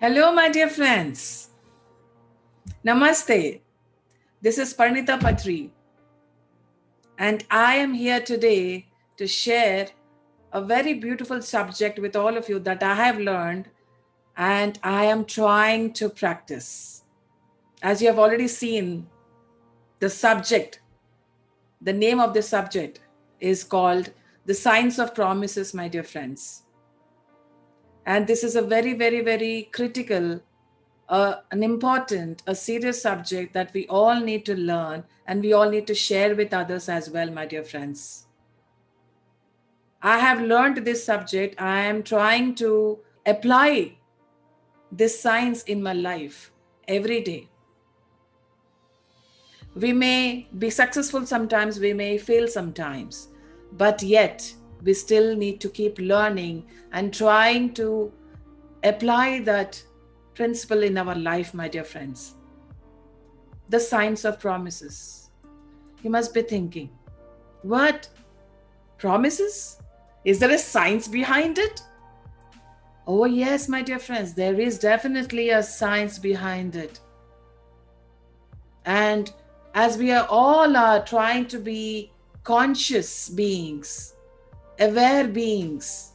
Hello, my dear friends. Namaste. This is Parinitha Patriji, and I am here today to share a very beautiful subject with all of you that I have learned and I am trying to practice. As you have already seen, the subject, the name of the subject is called The Science of Promises, my dear friends. And this is a very critical, an important, a serious subject that we all need to learn and we all need to share with others as well, my dear friends. I have learned this subject. I am trying to apply this science in my life every day. We may be successful sometimes, we may fail sometimes, but yet we still need to keep learning and trying to apply that principle in our life, my dear friends. The science of promises. You must be thinking, what? Promises? Is there a science behind it? Oh, yes, my dear friends, there is definitely a science behind it. And as we are all trying to be conscious beings, aware beings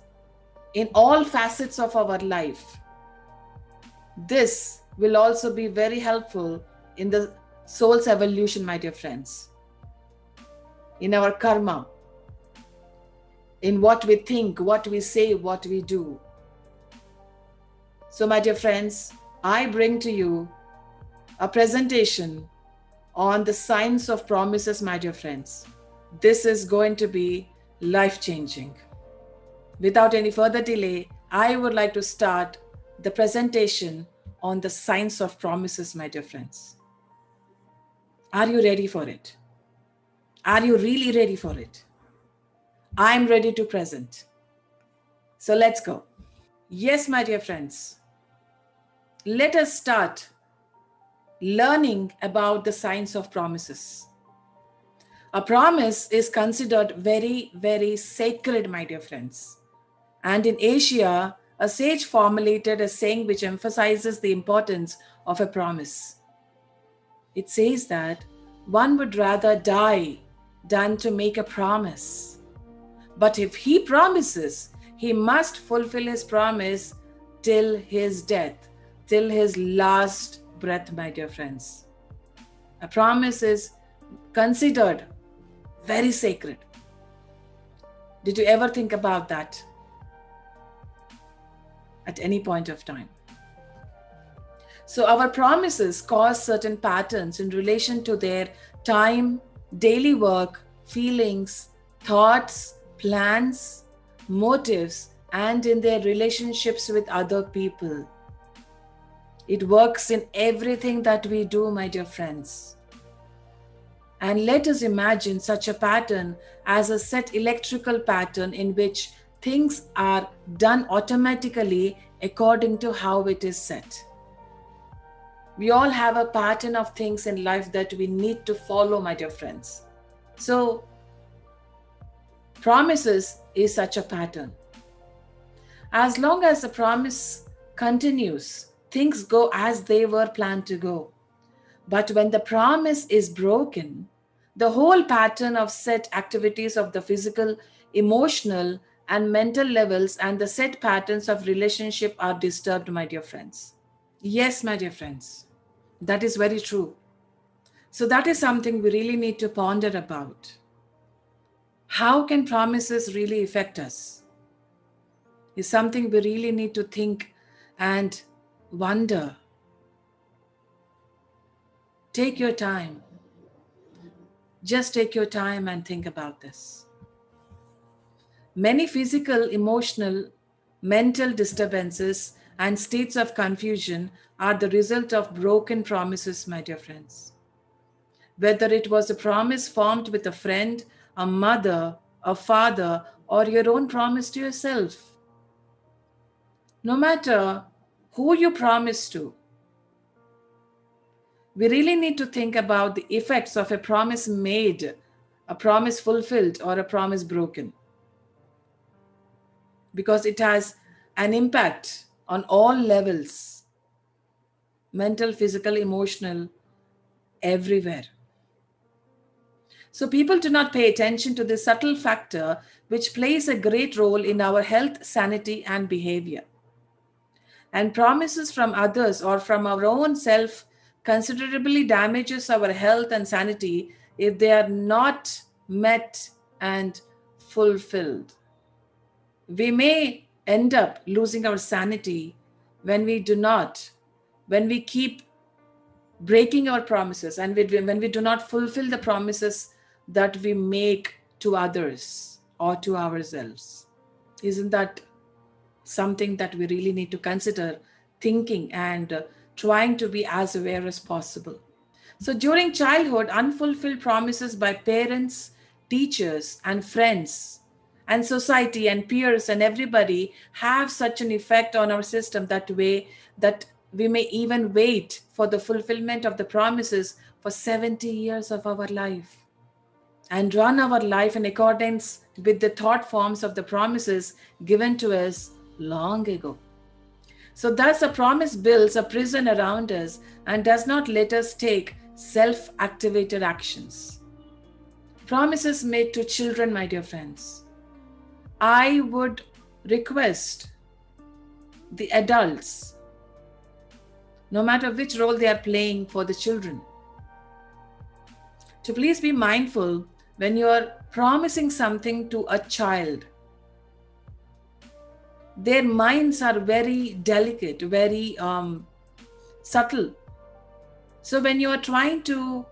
in all facets of our life, this will also be very helpful in the soul's evolution, my dear friends, in our karma, in what we think, what we say, what we do. So, my dear friends, I bring to you a presentation on the science of promises, my dear friends. This is going to be life-changing. Without any further delay, I would like to start the presentation on the science of promises, my dear friends. Are you ready for it? Are you really ready for it? I'm ready to present. So let's go. Yes, my dear friends. Let us start learning about the science of promises. A promise is considered very sacred, my dear friends. And in Asia, a sage formulated a saying which emphasizes the importance of a promise. It says that one would rather die than to make a promise. But if he promises, he must fulfill his promise till his death, till his last breath, my dear friends. A promise is considered very sacred. Did you ever think about that at any point of time? So our promises cause certain patterns in relation to their time, daily work, feelings, thoughts, plans, motives, and in their relationships with other people. It works in everything that we do, my dear friends. And let us imagine such a pattern as a set electrical pattern in which things are done automatically according to how it is set. We all have a pattern of things in life that we need to follow, my dear friends. So, promises is such a pattern. As long as the promise continues, things go as they were planned to go. But when the promise is broken, the whole pattern of set activities of the physical, emotional, and mental levels and the set patterns of relationship are disturbed, my dear friends. Yes, my dear friends. That is very true. So that is something we really need to ponder about. How can promises really affect us? Is something we really need to think and wonder. Take your time. Just take your time and think about this. Many physical, emotional, mental disturbances and states of confusion are the result of broken promises, my dear friends. Whether it was a promise formed with a friend, a mother, a father, or your own promise to yourself. No matter who you promise to, we really need to think about the effects of a promise made, a promise fulfilled, or a promise broken. Because it has an impact on all levels mental, physical, emotional, everywhere. So people do not pay attention to this subtle factor which plays a great role in our health, sanity, and behavior. And promises from others or from our own self considerably damages our health and sanity if they are not met and fulfilled. We may end up losing our sanity when we do not, when we keep breaking our promises and when we do not fulfill the promises that we make to others or to ourselves. Isn't that something that we really need to consider thinking and trying to be as aware as possible? So during childhood, unfulfilled promises by parents, teachers, and friends, and society and peers and everybody have such an effect on our system that we may even wait for the fulfillment of the promises for 70 years of our life and run our life in accordance with the thought forms of the promises given to us long ago. So, thus, a promise builds a prison around us and does not let us take self activated actions. Promises made to children, my dear friends. I would request the adults, no matter which role they are playing for the children, to please be mindful when you are promising something to a child. Their minds are very delicate, very subtle. So when you are trying to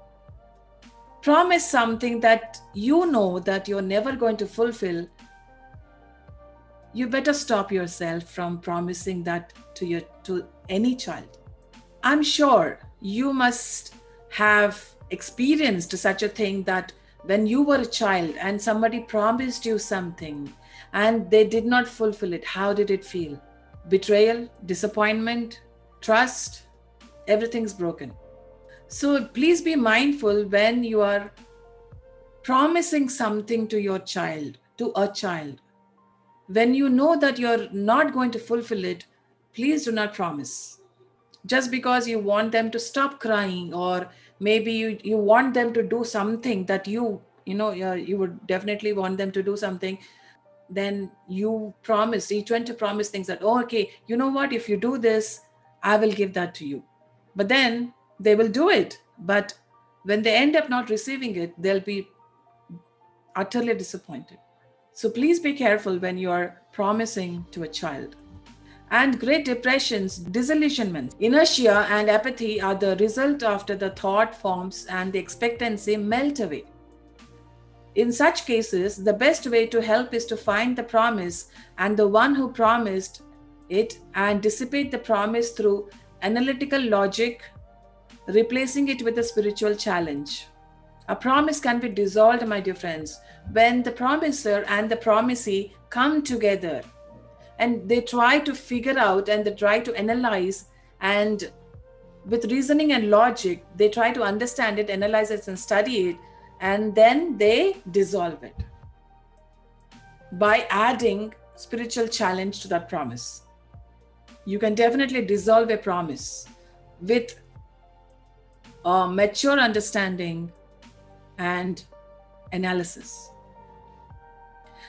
promise something that you know that you're never going to fulfill, you better stop yourself from promising that to any child. I'm sure you must have experienced such a thing that when you were a child and somebody promised you something and they did not fulfill it, how did it feel? Betrayal, disappointment, trust, everything's broken. So please be mindful when you are promising something to your child, to a child. When you know that you're not going to fulfill it, please do not promise. Just because you want them to stop crying, or maybe you want them to do something that you would definitely want them to do something, then you tend to promise things that, oh, okay, you know what, if you do this, I will give that to you. But then they will do it. But when they end up not receiving it, they'll be utterly disappointed. So please be careful when you are promising to a child. And great depressions, disillusionments, inertia, and apathy are the result after the thought forms and the expectancy melt away. In such cases, the best way to help is to find the promise and the one who promised it and dissipate the promise through analytical logic, replacing it with a spiritual challenge. A promise can be dissolved, my dear friends, when the promiser and the promisee come together and they try to figure out and they try to analyze, and with reasoning and logic, they try to understand it, analyze it, and study it, and then they dissolve it by adding spiritual challenge to that promise. You can definitely dissolve a promise with a mature understanding and analysis.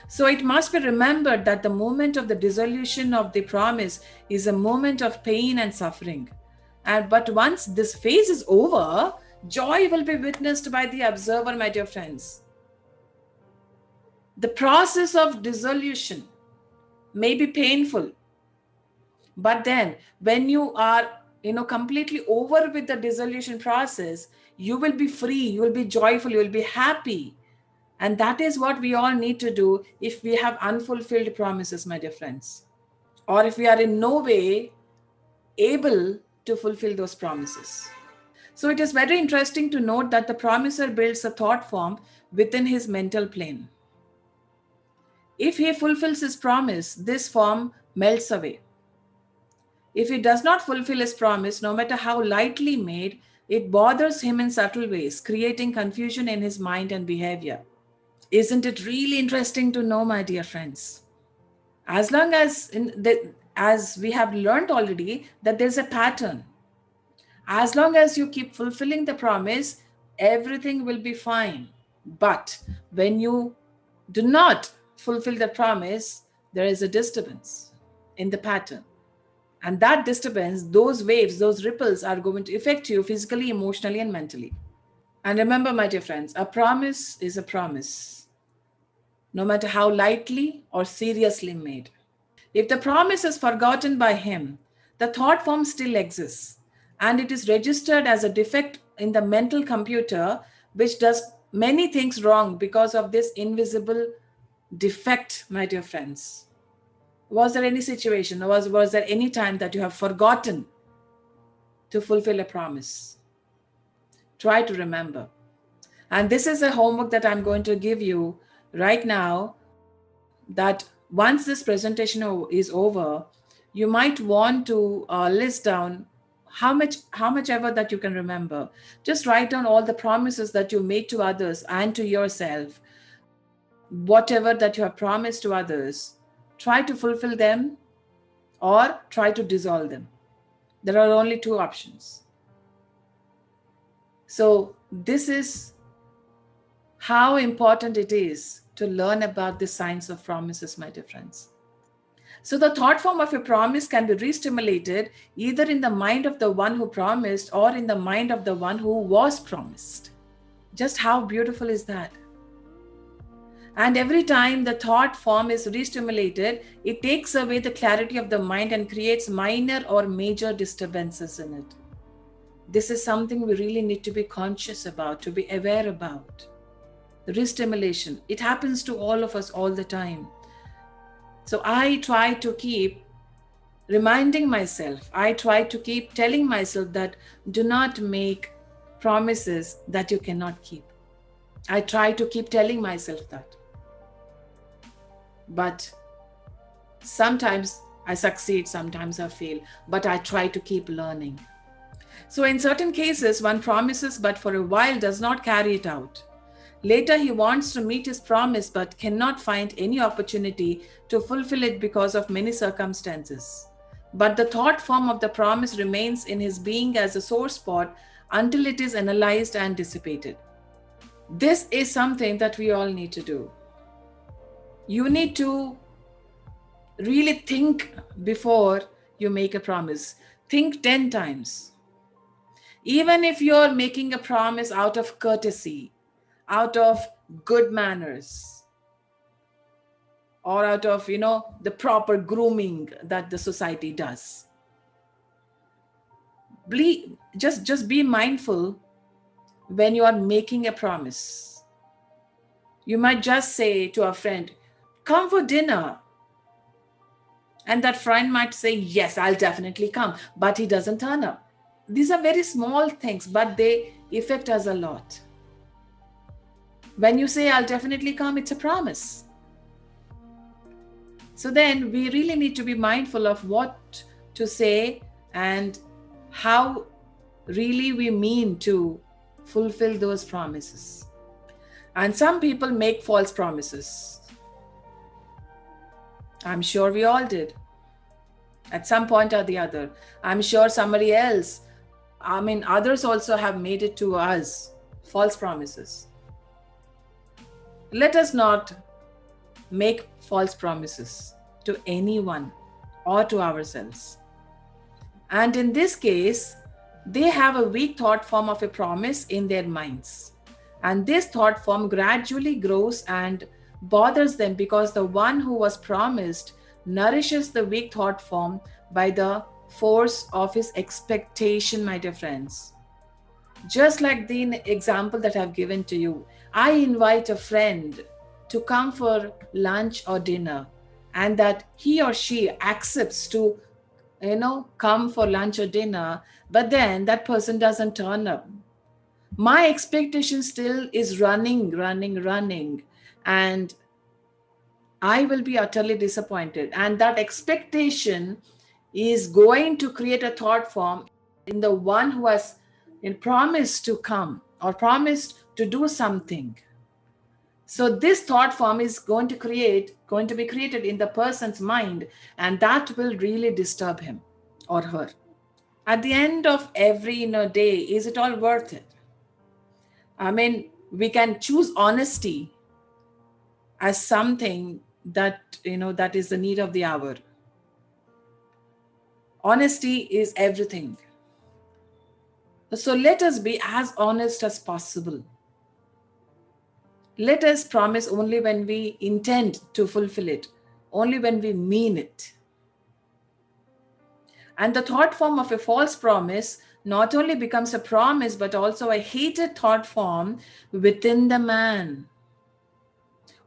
So it must be remembered that the moment of the dissolution of the promise is a moment of pain and suffering. But once this phase is over, joy will be witnessed by the observer, my dear friends. The process of dissolution may be painful, but then when you are completely over with the dissolution process, you will be free, you will be joyful, you will be happy. And that is what we all need to do if we have unfulfilled promises, my dear friends, or if we are in no way able to fulfill those promises. So it is very interesting to note that the promiser builds a thought form within his mental plane. If he fulfills his promise, this form melts away. If he does not fulfill his promise, no matter how lightly made, it bothers him in subtle ways, creating confusion in his mind and behavior. Isn't it really interesting to know, my dear friends? As long as as we have learned already that there's a pattern. As long as you keep fulfilling the promise, everything will be fine. But when you do not fulfill the promise, there is a disturbance in the pattern. And that disturbance, those waves, those ripples are going to affect you physically, emotionally, and mentally. And remember, my dear friends, a promise is a promise, no matter how lightly or seriously made. If the promise is forgotten by him, the thought form still exists and it is registered as a defect in the mental computer, which does many things wrong because of this invisible defect, my dear friends. Was there any situation, or was there any time that you have forgotten to fulfill a promise? Try to remember. And this is a homework that I'm going to give you right now, that once this presentation is over, you might want to list down how much ever that you can remember. Just write down all the promises that you made to others and to yourself. Whatever that you have promised to others, try to fulfill them or try to dissolve them. There are only two options. So this is how important it is to learn about the science of promises, my dear friends. So the thought form of a promise can be re-stimulated either in the mind of the one who promised or in the mind of the one who was promised. Just how beautiful is that? And every time the thought form is re-stimulated, it takes away the clarity of the mind and creates minor or major disturbances in it. This is something we really need to be conscious about, to be aware about. Re-stimulation, it happens to all of us all the time. So I try to keep reminding myself, I try to keep telling myself that do not make promises that you cannot keep. I try to keep telling myself that. But sometimes I succeed, sometimes I fail, but I try to keep learning. So in certain cases, one promises but for a while does not carry it out. Later, he wants to meet his promise but cannot find any opportunity to fulfill it because of many circumstances. But the thought form of the promise remains in his being as a sore spot until it is analyzed and dissipated. This is something that we all need to do. You need to really think before you make a promise. Think 10 times. Even if you're making a promise out of courtesy, out of good manners, or out of, the proper grooming that the society does. Just be mindful when you are making a promise. You might just say to a friend, come for dinner. And that friend might say, yes, I'll definitely come, but he doesn't turn up. These are very small things, but they affect us a lot. When you say, I'll definitely come, it's a promise. So then we really need to be mindful of what to say and how really we mean to fulfill those promises. And some people make false promises. I'm sure we all did at some point or the other. I'm sure somebody else, others also have made it to us, false promises. Let us not make false promises to anyone or to ourselves. And in this case, they have a weak thought form of a promise in their minds. And this thought form gradually grows and bothers them because the one who was promised nourishes the weak thought form by the force of his expectation, my dear friends. Just like the example that I've given to you, I invite a friend to come for lunch or dinner, and that he or she accepts to, come for lunch or dinner, but then that person doesn't turn up. My expectation still is running, and I will be utterly disappointed. And that expectation is going to create a thought form in the one who has promised to come or promised to do something. So this thought form is going to be created in the person's mind, and that will really disturb him or her. At the end of every day, is it all worth it? I mean, we can choose honesty as something that that is the need of the hour. Honesty is everything. So let us be as honest as possible. Let us promise only when we intend to fulfill it, only when we mean it. And the thought form of a false promise not only becomes a promise, but also a hated thought form within the man.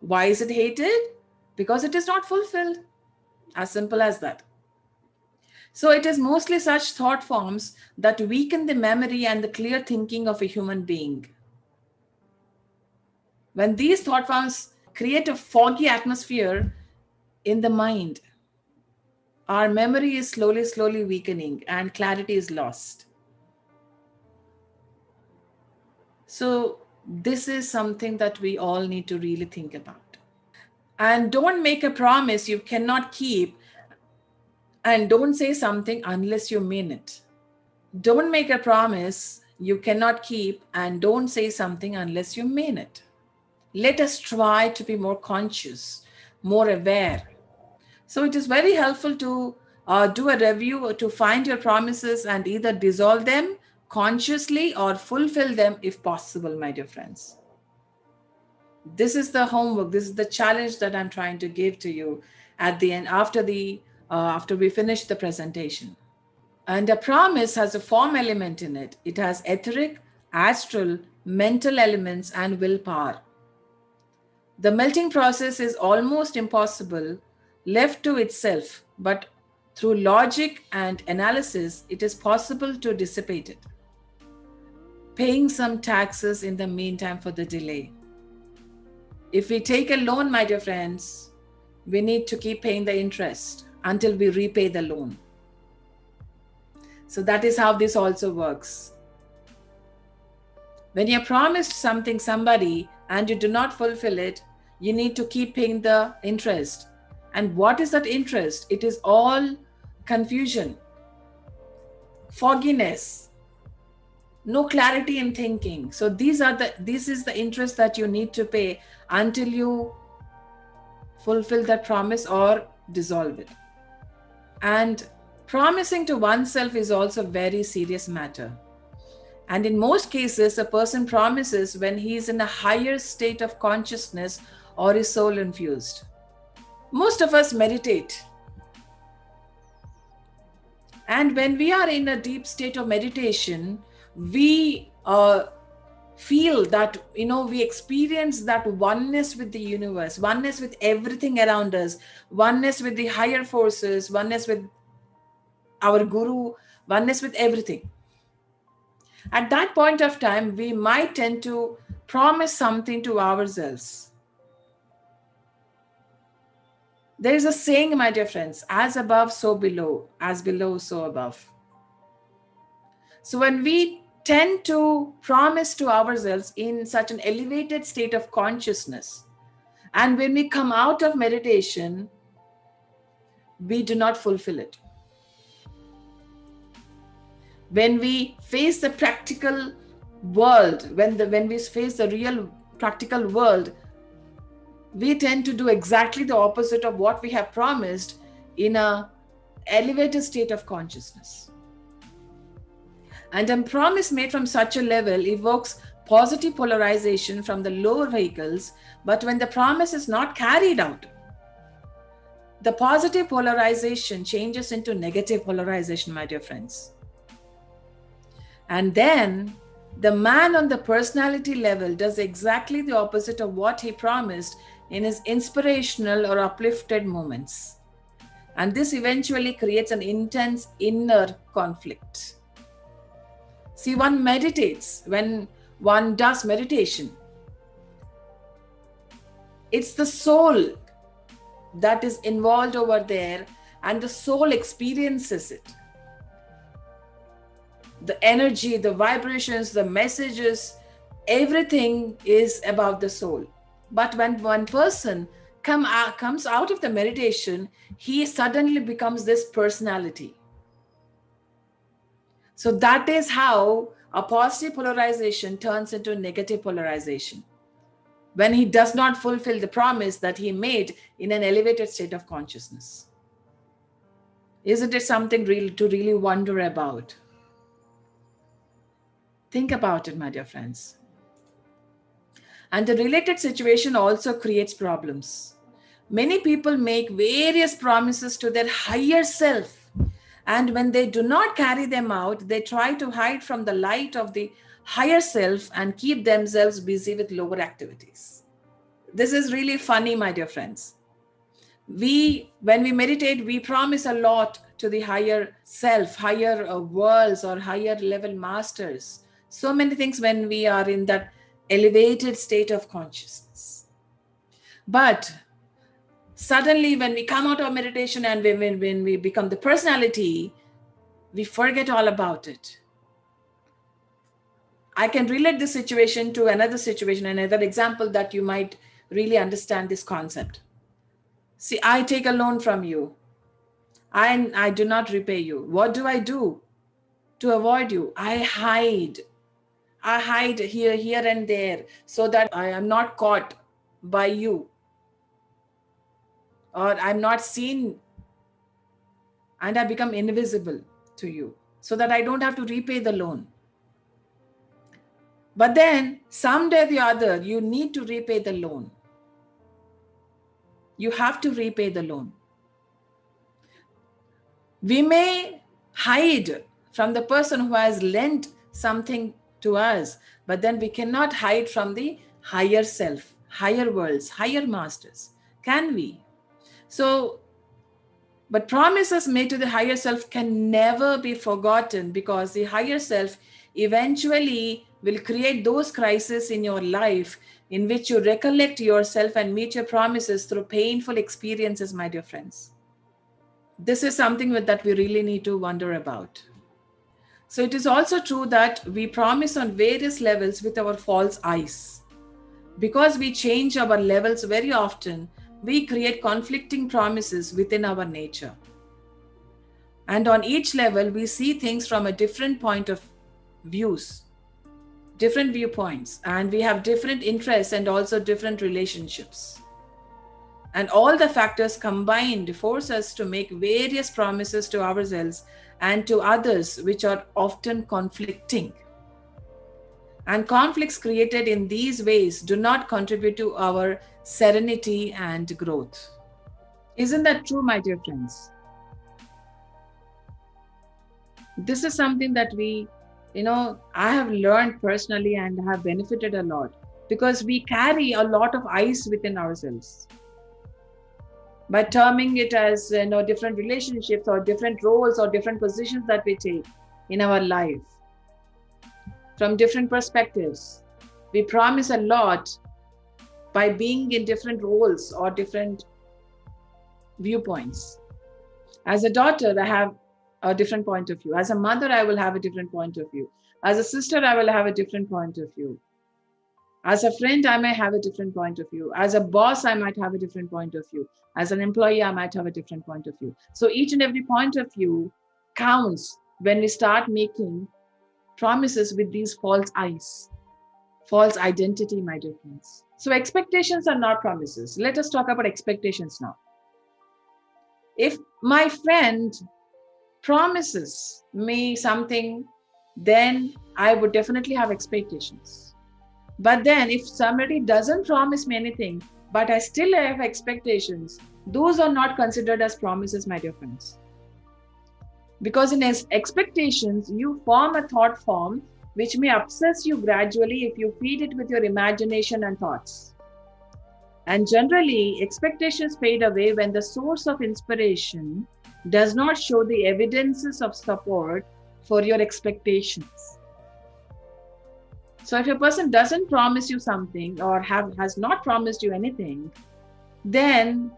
Why is it hated? Because it is not fulfilled. As simple as that. So it is mostly such thought forms that weaken the memory and the clear thinking of a human being. When these thought forms create a foggy atmosphere in the mind, our memory is slowly weakening and clarity is lost. So this is something that we all need to really think about. And don't make a promise you cannot keep, and don't say something unless you mean it. Don't make a promise you cannot keep, and don't say something unless you mean it. Let us try to be more conscious, more aware. So it is very helpful to do a review to find your promises and either dissolve them consciously or fulfill them if possible, my dear friends. This is the homework. This is the challenge that I'm trying to give to you at the end, after we finish the presentation. And a promise has a form element in it. It has etheric, astral, mental elements, and willpower. The melting process is almost impossible left to itself, but through logic and analysis, it is possible to dissipate it. Paying some taxes in the meantime for the delay. If we take a loan, my dear friends, we need to keep paying the interest until we repay the loan. So that is how this also works. When you promised somebody and you do not fulfill it, you need to keep paying the interest. And what is that interest? It is all confusion, fogginess, no clarity in thinking. So this is the interest that you need to pay until you fulfill that promise or dissolve it. And promising to oneself is also a very serious matter. And in most cases, a person promises when he is in a higher state of consciousness or is soul infused. Most of us meditate. And when we are in a deep state of meditation, we feel that, we experience that oneness with the universe, oneness with everything around us, oneness with the higher forces, oneness with our guru, oneness with everything. At that point of time, we might tend to promise something to ourselves. There is a saying, my dear friends, as above, so below, as below, so above. So when we tend to promise to ourselves in such an elevated state of consciousness, and when we come out of meditation, we do not fulfill it. When we face the practical world, when we face the real practical world, we tend to do exactly the opposite of what we have promised in an elevated state of consciousness. And a promise made from such a level evokes positive polarization from the lower vehicles, but when the promise is not carried out, the positive polarization changes into negative polarization, my dear friends. And then the man on the personality level does exactly the opposite of what he promised in his inspirational or uplifted moments. And this eventually creates an intense inner conflict. See, one meditates when one does meditation. It's the soul that is involved over there, and the soul experiences it. The energy, the vibrations, the messages, everything is about the soul. But when one person comes out of the meditation, he suddenly becomes this personality. So that is how a positive polarization turns into negative polarization, when he does not fulfill the promise that he made in an elevated state of consciousness. Isn't it something to really wonder about? Think about it, my dear friends. And the related situation also creates problems. Many people make various promises to their higher self, and when they do not carry them out, they try to hide from the light of the higher self and keep themselves busy with lower activities. This is really funny, my dear friends. When we meditate, we promise a lot to the higher self, higher worlds, or higher level masters. So many things when we are in that elevated state of consciousness. But suddenly, when we come out of meditation and when we become the personality, we forget all about it. I can relate this situation to another situation, another example that you might really understand this concept. See, I take a loan from you. I do not repay you. What do I do to avoid you? I hide. I hide here and there so that I am not caught by you, or I'm not seen, and I become invisible to you so that I don't have to repay the loan. But then someday or the other, you need to repay the loan. You have to repay the loan. We may hide from the person who has lent something to us, but then we cannot hide from the higher self, higher worlds, higher masters. Can we? So, but promises made to the higher self can never be forgotten, because the higher self eventually will create those crises in your life in which you recollect yourself and meet your promises through painful experiences, my dear friends. This is something that we really need to wonder about. So it is also true that we promise on various levels with our false eyes. Because we change our levels very often, we create conflicting promises within our nature. And on each level, we see things from a different point of views, different viewpoints, and we have different interests and also different relationships. And all the factors combined force us to make various promises to ourselves and to others, which are often conflicting. And conflicts created in these ways do not contribute to our serenity and growth. Isn't that true, my dear friends? This is something that I have learned personally and have benefited a lot, because we carry a lot of ice within ourselves. By terming it as different relationships or different roles or different positions that we take in our life from different perspectives, we promise a lot by being in different roles or different viewpoints. As a daughter, I have a different point of view. As a mother, I will have a different point of view. As a sister, I will have a different point of view. As a friend, I may have a different point of view. As a boss, I might have a different point of view. As an employee, I might have a different point of view. So each and every point of view counts when we start making promises with these false eyes, false identity, my dear friends. So expectations are not promises. Let us talk about expectations now. If my friend promises me something, then I would definitely have expectations. But then if somebody doesn't promise me anything, but I still have expectations, those are not considered as promises, my dear friends. Because in expectations, you form a thought form which may obsess you gradually if you feed it with your imagination and thoughts. And generally, expectations fade away when the source of inspiration does not show the evidences of support for your expectations. So if a person doesn't promise you something or has not promised you anything, then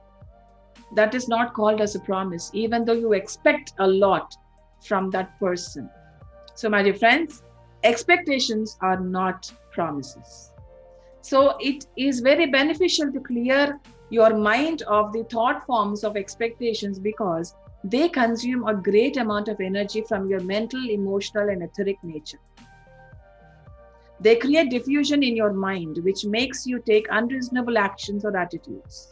that is not called as a promise, even though you expect a lot from that person. So my dear friends, expectations are not promises. So it is very beneficial to clear your mind of the thought forms of expectations, because They consume a great amount of energy from your mental, emotional, and etheric nature. They create diffusion in your mind, which makes you take unreasonable actions or attitudes.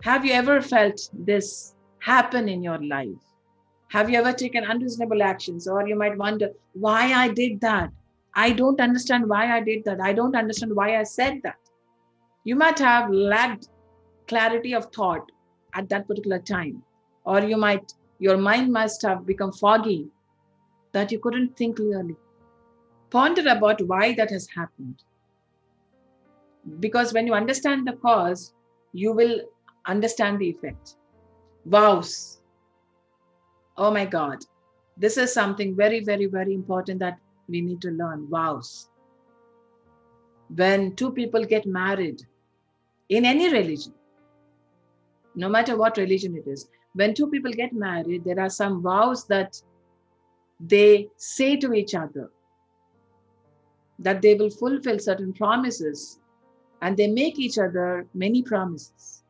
Have you ever felt this happen in your life? Have you ever taken unreasonable actions? Or you might wonder why I did that. I don't understand why I did that. I don't understand why I said that. You might have lacked clarity of thought at that particular time. Or your mind must have become foggy that you couldn't think clearly. Ponder about why that has happened. Because when you understand the cause, you will understand the effect. Vows. Oh my God. This is something very, very, very important that we need to learn. Vows. When two people get married in any religion, no matter what religion it is, when two people get married, there are some vows that they say to each other, that they will fulfill certain promises, and they make each other many promises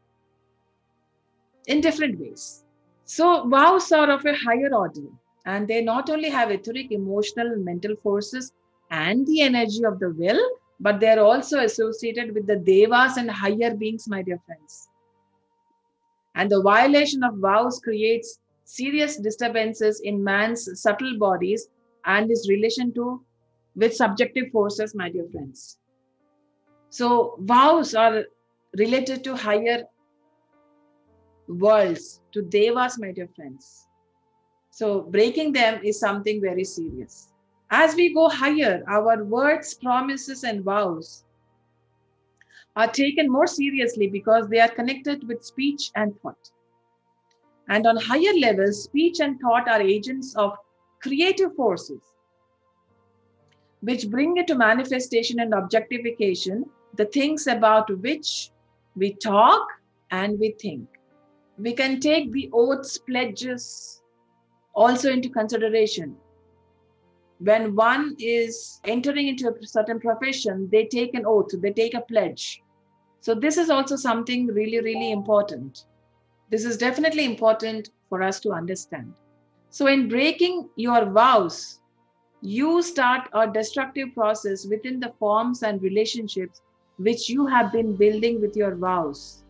in different ways. So vows are of a higher order, and they not only have etheric, emotional, and mental forces and the energy of the will, but they are also associated with the devas and higher beings, my dear friends. And the violation of vows creates serious disturbances in man's subtle bodies and his relation with subjective forces, my dear friends. So vows are related to higher worlds, to devas, my dear friends. So breaking them is something very serious. As we go higher, our words, promises, and vows are taken more seriously because they are connected with speech and thought. And on higher levels, speech and thought are agents of creative forces, which bring into manifestation and objectification the things about which we talk and we think. We can take the oaths, pledges also into consideration. When one is entering into a certain profession, they take an oath, they take a pledge. So this is also something really, really important. This is definitely important for us to understand. So in breaking your vows, you start a destructive process within the forms and relationships which you have been building with your vows.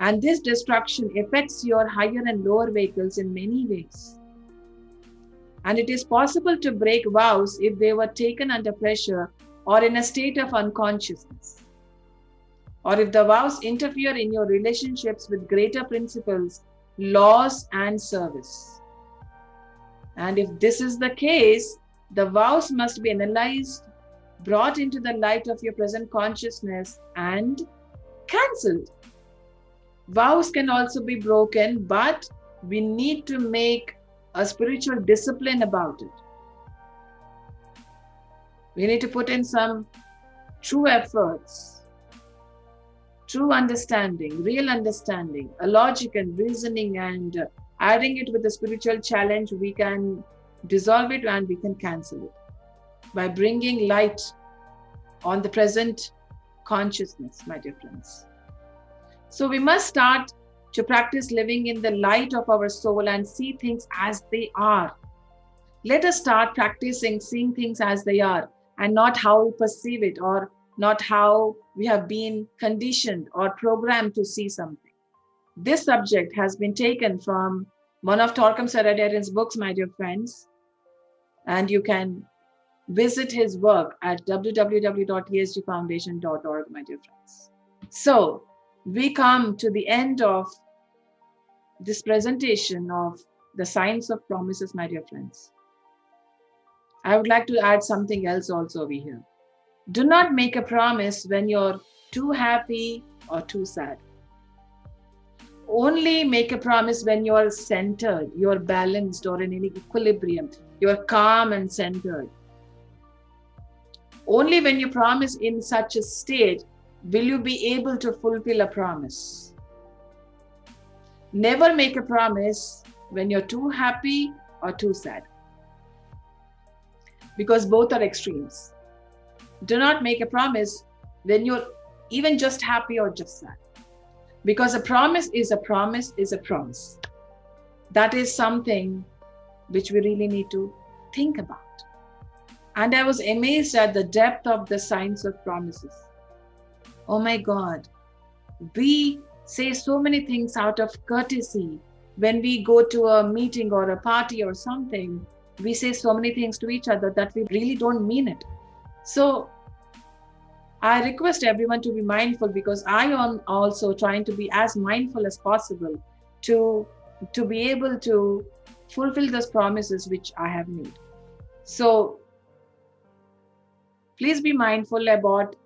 And this destruction affects your higher and lower vehicles in many ways. And it is possible to break vows if they were taken under pressure or in a state of unconsciousness, or if the vows interfere in your relationships with greater principles, laws, and service. And if this is the case, the vows must be analyzed, brought into the light of your present consciousness, and cancelled. Vows can also be broken, but we need to make a spiritual discipline about it. We need to put in some true efforts, true understanding, real understanding, a logic and reasoning, and adding it with a spiritual challenge, we can dissolve it and we can cancel it by bringing light on the present consciousness, my dear friends. So we must start to practice living in the light of our soul and see things as they are. Let us start practicing seeing things as they are and not how we perceive it, or not how we have been conditioned or programmed to see something. This subject has been taken from one of Torquem Saradarian's books, my dear friends, and you can visit his work at www.esgfoundation.org, my dear friends. So we come to the end of this presentation of the science of promises, my dear friends. I would like to add something else also over here. Do not make a promise when you're too happy or too sad. Only make a promise when you're centered, you're balanced, or in an equilibrium, you're calm and centered. Only when you promise in such a state will you be able to fulfill a promise. Never make a promise when you're too happy or too sad, because both are extremes. Do not make a promise when you're even just happy or just sad. Because a promise is a promise is a promise. That is something which we really need to think about. And I was amazed at the depth of the science of promises. Oh my God. We say so many things out of courtesy. When we go to a meeting or a party or something, we say so many things to each other that we really don't mean it. So I request everyone to be mindful, because I am also trying to be as mindful as possible to be able to fulfill those promises which I have made. So please be mindful about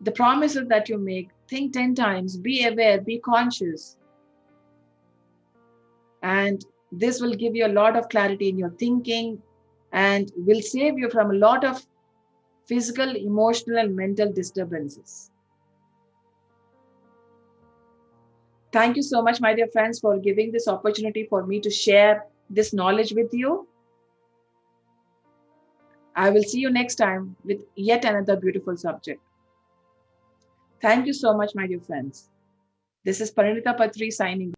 the promises that you make. Think 10 times, be aware, be conscious. And this will give you a lot of clarity in your thinking and will save you from a lot of physical, emotional, and mental disturbances. Thank you so much, my dear friends, for giving this opportunity for me to share this knowledge with you. I will see you next time with yet another beautiful subject. Thank you so much, my dear friends. This is Parinitha Patriji signing.